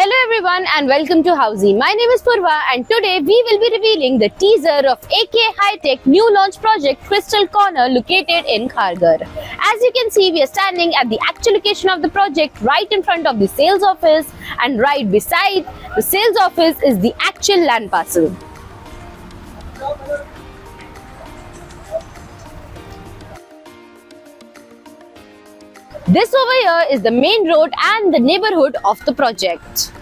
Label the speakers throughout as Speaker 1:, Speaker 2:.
Speaker 1: Hello everyone and welcome to Housey. My name is Purva and today we will be revealing the teaser of AK Hi-Tech new launch project Crystal Corner located in Kharghar. As you can see, we are standing at the actual location of the project right in front of the sales office, and right beside the sales office is the actual land parcel. This over here is the main road and the neighborhood of the project.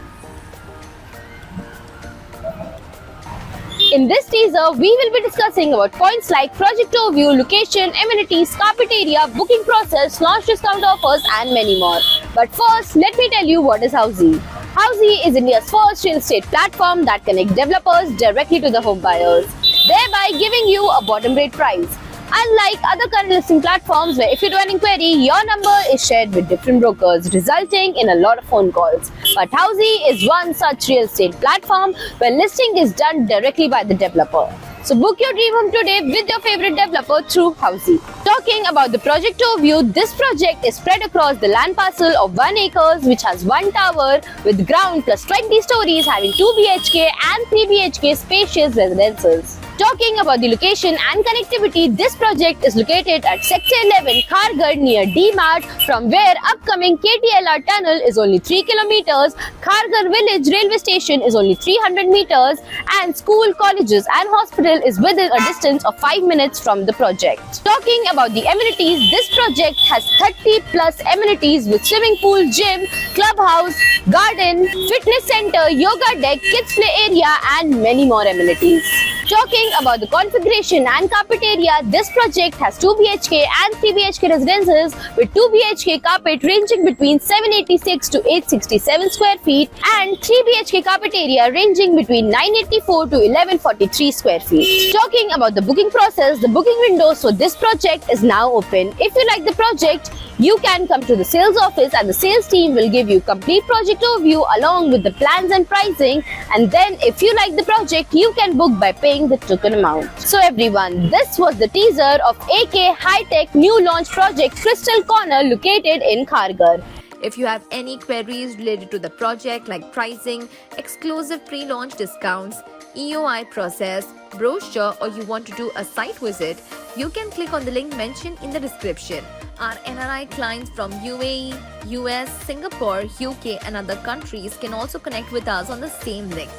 Speaker 1: In this teaser, we will be discussing about points like project overview, location, amenities, carpet area, booking process, launch discount offers and many more. But first, let me tell you what is Housey. Housey is India's first real estate platform that connects developers directly to the home buyers, thereby giving you a bottom rate price. Unlike other current listing platforms where if you do an inquiry, your number is shared with different brokers, resulting in a lot of phone calls. But Housey is one such real estate platform where listing is done directly by the developer. So book your dream home today with your favorite developer through Housey. Talking about the project overview, this project is spread across the land parcel of 1 acre which has 1 tower with ground plus 20 stories having 2 BHK and 3 BHK spacious residences. Talking about the location and connectivity, this project is located at Sector 11, Kharghar near D-Mart, from where upcoming KTLR tunnel is only 3 kilometers, Kharghar village railway station is only 300 meters, and school, colleges and hospital is within a distance of 5 minutes from the project. Talking about the amenities, this project has 30 plus amenities with swimming pool, gym, clubhouse, garden, fitness center, yoga deck, kids play area and many more amenities. Talking about the configuration and carpet area, this project has 2 BHK and 3 BHK residences with 2 BHK carpet ranging between 786 to 867 square feet and 3 BHK carpet area ranging between 984 to 1143 square feet. Talking about the booking process, the booking window for this project is now open. If you like the project, you can come to the sales office and the sales team will give you complete project overview along with the plans and pricing, and then if you like the project, you can book by paying the token amount. So everyone, this was the teaser of AK Hi-Tech new launch project Crystal Corner located in Kharghar.
Speaker 2: If you have any queries related to the project like pricing, exclusive pre-launch discounts, EOI process, brochure, or you want to do a site visit, you can click on the link mentioned in the description. Our NRI clients from UAE, US, Singapore, UK and other countries can also connect with us on the same link.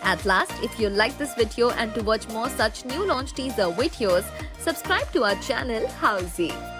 Speaker 2: At last, if you like this video and to watch more such new launch teaser videos, subscribe to our channel Housey.